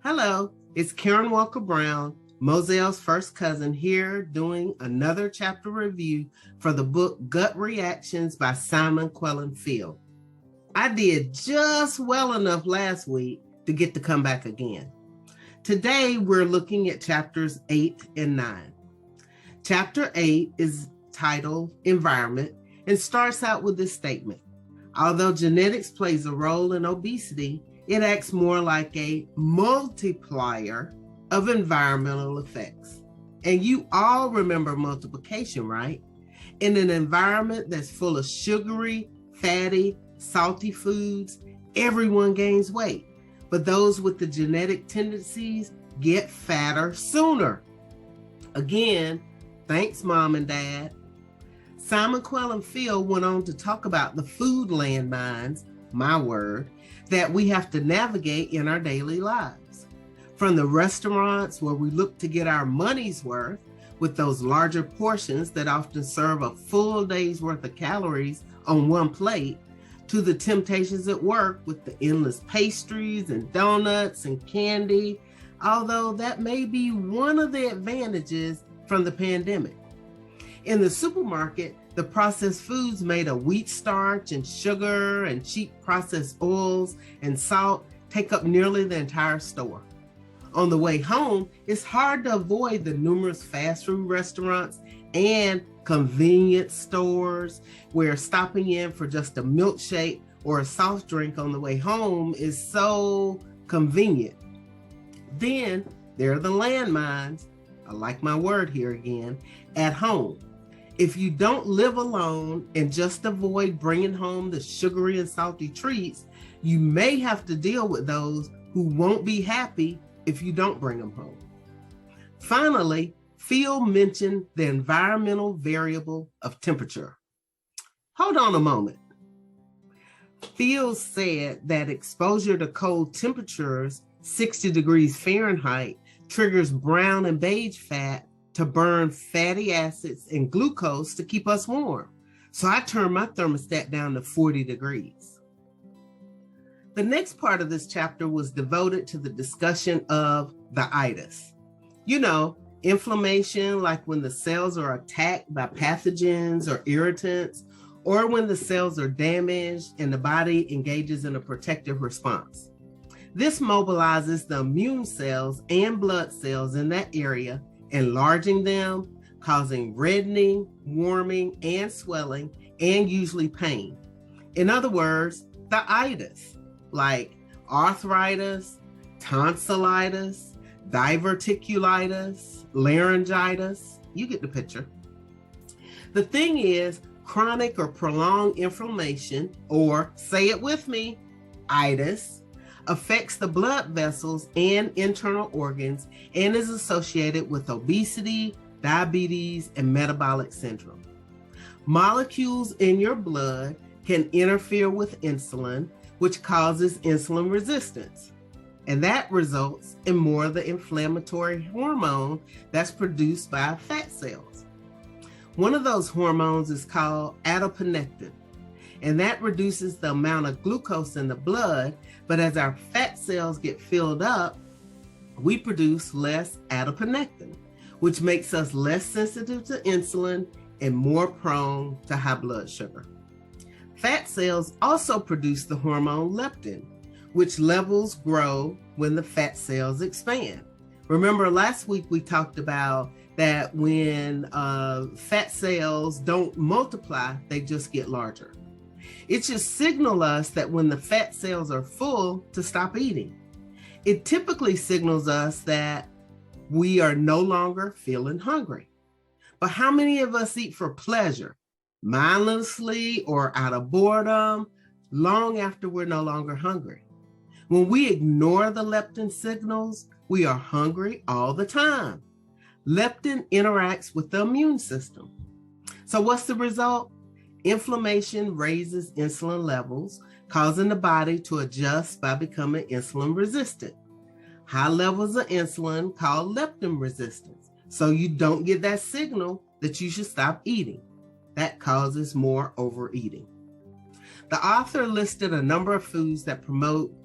Hello, it's Karen Walker Brown, Moselle's first cousin, here doing another chapter review for the book Gut Reactions by Simon Quellen Field. I did just well enough last week to get to come back again. Today, we're looking at chapters 8 and 9. Chapter 8 is titled Environment and starts out with this statement. Although genetics plays a role in obesity, it acts more like a multiplier of environmental effects. And you all remember multiplication, right? In an environment that's full of sugary, fatty, salty foods, everyone gains weight. But those with the genetic tendencies get fatter sooner. Again, thanks, Mom and Dad. Simon Quellen Field went on to talk about the food landmines, my word, that we have to navigate in our daily lives. From the restaurants where we look to get our money's worth with those larger portions that often serve a full day's worth of calories on one plate, to the temptations at work with the endless pastries and donuts and candy, although that may be one of the advantages from the pandemic. In the supermarket, the processed foods made of wheat starch and sugar and cheap processed oils and salt take up nearly the entire store. On the way home, it's hard to avoid the numerous fast food restaurants and convenience stores where stopping in for just a milkshake or a soft drink on the way home is so convenient. Then there are the landmines, I like my word here again, at home. If you don't live alone and just avoid bringing home the sugary and salty treats, you may have to deal with those who won't be happy if you don't bring them home. Finally, Field mentioned the environmental variable of temperature. Hold on a moment. Field said that exposure to cold temperatures, 60 degrees Fahrenheit, triggers brown and beige fat to burn fatty acids and glucose to keep us warm. So I turned my thermostat down to 40 degrees. The next part of this chapter was devoted to the discussion of the itis. You know, inflammation, like when the cells are attacked by pathogens or irritants, or when the cells are damaged and the body engages in a protective response. This mobilizes the immune cells and blood cells in that area, enlarging them, causing reddening, warming, and swelling, and usually pain. In other words, the itis, like arthritis, tonsillitis, diverticulitis, laryngitis, you get the picture. The thing is, chronic or prolonged inflammation, or say it with me, itis, affects the blood vessels and internal organs and is associated with obesity, diabetes, and metabolic syndrome. Molecules in your blood can interfere with insulin, which causes insulin resistance. And that results in more of the inflammatory hormone that's produced by fat cells. One of those hormones is called adiponectin, and that reduces the amount of glucose in the blood, but as our fat cells get filled up, we produce less adiponectin, which makes us less sensitive to insulin and more prone to high blood sugar. Fat cells also produce the hormone leptin, which levels grow when the fat cells expand. Remember last week we talked about that when fat cells don't multiply, they just get larger. It should signal us that when the fat cells are full, to stop eating. It typically signals us that we are no longer feeling hungry. But how many of us eat for pleasure, mindlessly or out of boredom, long after we're no longer hungry? When we ignore the leptin signals, we are hungry all the time. Leptin interacts with the immune system. So what's the result? Inflammation raises insulin levels, causing the body to adjust by becoming insulin resistant. High levels of insulin called leptin resistance. So you don't get that signal that you should stop eating. That causes more overeating. The author listed a number of foods that promote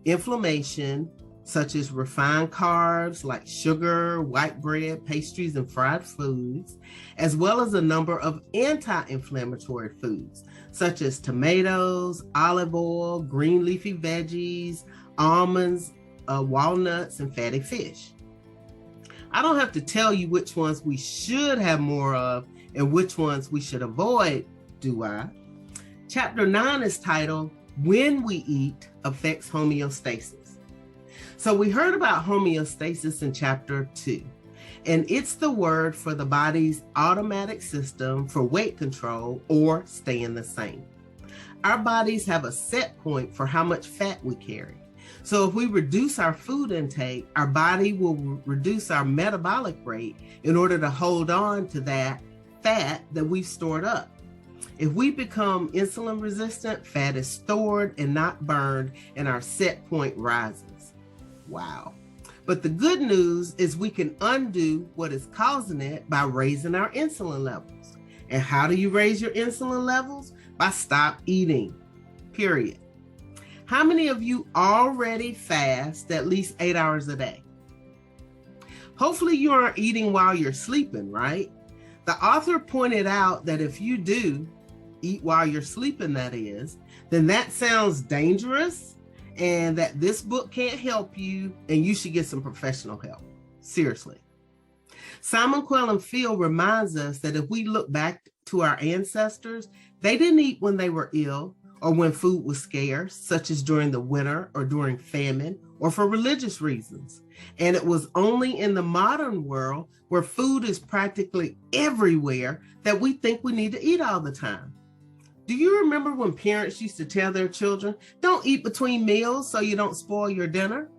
inflammation such as refined carbs like sugar, white bread, pastries, and fried foods, as well as a number of anti-inflammatory foods, such as tomatoes, olive oil, green leafy veggies, almonds, walnuts, and fatty fish. I don't have to tell you which ones we should have more of and which ones we should avoid, do I? Chapter 9 is titled, When We Eat Affects Homeostasis. So we heard about homeostasis in chapter 2, and it's the word for the body's automatic system for weight control or staying the same. Our bodies have a set point for how much fat we carry. So if we reduce our food intake, our body will reduce our metabolic rate in order to hold on to that fat that we've stored up. If we become insulin resistant, fat is stored and not burned, and our set point rises. Wow. But the good news is we can undo what is causing it by raising our insulin levels. And how do you raise your insulin levels? By stop eating, period. How many of you already fast at least 8 hours a day? Hopefully you aren't eating while you're sleeping, right? The author pointed out that if you do eat while you're sleeping, that is, then that sounds dangerous and that this book can't help you and you should get some professional help. Seriously. Simon Quellen reminds us that if we look back to our ancestors, they didn't eat when they were ill or when food was scarce, such as during the winter or during famine or for religious reasons. And it was only in the modern world where food is practically everywhere that we think we need to eat all the time. Do you remember when parents used to tell their children, don't eat between meals so you don't spoil your dinner?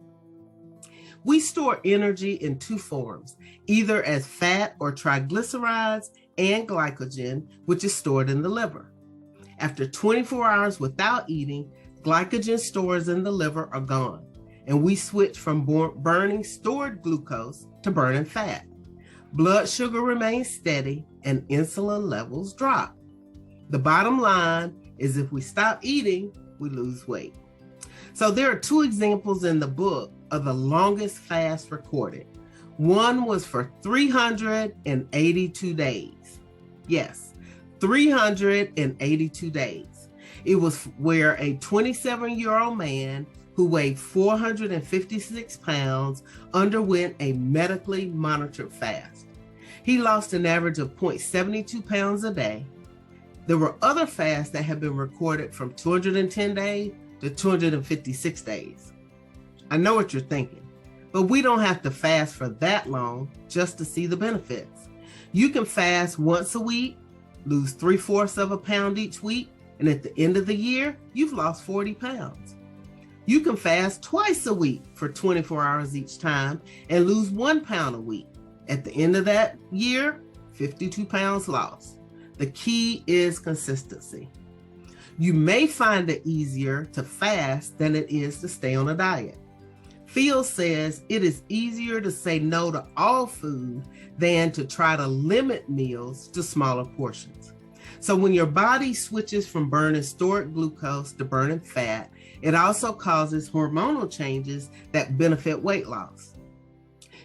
We store energy in two forms, either as fat or triglycerides and glycogen, which is stored in the liver. After 24 hours without eating, glycogen stores in the liver are gone, and we switch from burning stored glucose to burning fat. Blood sugar remains steady and insulin levels drop. The bottom line is if we stop eating, we lose weight. So there are two examples in the book of the longest fast recorded. One was for 382 days. Yes, 382 days. It was where a 27-year-old man who weighed 456 pounds underwent a medically monitored fast. He lost an average of 0.72 pounds a day. There were other fasts that have been recorded from 210 days to 256 days. I know what you're thinking, but we don't have to fast for that long just to see the benefits. You can fast once a week, lose 3/4 of a pound each week, and at the end of the year, you've lost 40 pounds. You can fast twice a week for 24 hours each time and lose 1 pound a week. At the end of that year, 52 pounds lost. The key is consistency. You may find it easier to fast than it is to stay on a diet. Phil says it is easier to say no to all food than to try to limit meals to smaller portions. So when your body switches from burning stored glucose to burning fat, it also causes hormonal changes that benefit weight loss.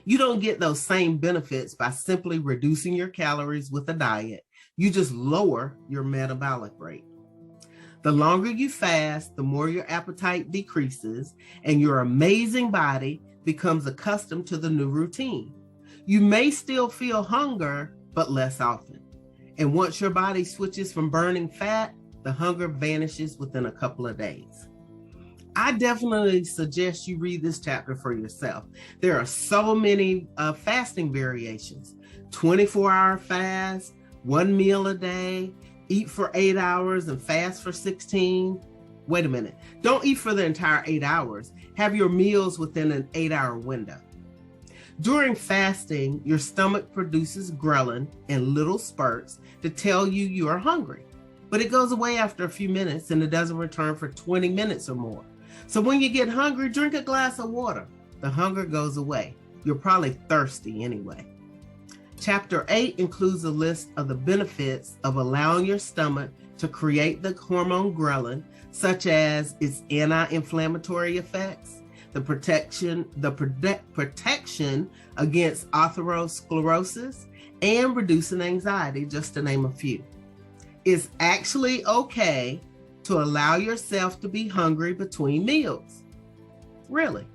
You don't get those same benefits by simply reducing your calories with a diet. You just lower your metabolic rate. The longer you fast, the more your appetite decreases and your amazing body becomes accustomed to the new routine. You may still feel hunger, but less often. And once your body switches from burning fat, the hunger vanishes within a couple of days. I definitely suggest you read this chapter for yourself. There are so many fasting variations: 24-hour fast, 1 meal a day, eat for 8 hours and fast for 16. Wait a minute. Don't eat for the entire 8 hours. Have your meals within an 8-hour window. During fasting, your stomach produces ghrelin in little spurts to tell you are hungry, but it goes away after a few minutes and it doesn't return for 20 minutes or more. So when you get hungry, drink a glass of water. The hunger goes away. You're probably thirsty anyway. Chapter 8 includes a list of the benefits of allowing your stomach to create the hormone ghrelin, such as its anti-inflammatory effects, protection against atherosclerosis, and reducing anxiety, just to name a few. It's actually okay to allow yourself to be hungry between meals. Really.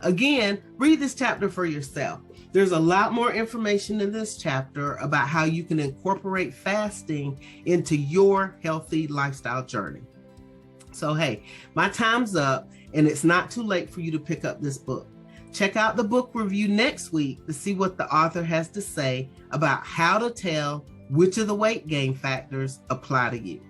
Again, read this chapter for yourself. There's a lot more information in this chapter about how you can incorporate fasting into your healthy lifestyle journey. So, hey, my time's up, and it's not too late for you to pick up this book. Check out the book review next week to see what the author has to say about how to tell which of the weight gain factors apply to you.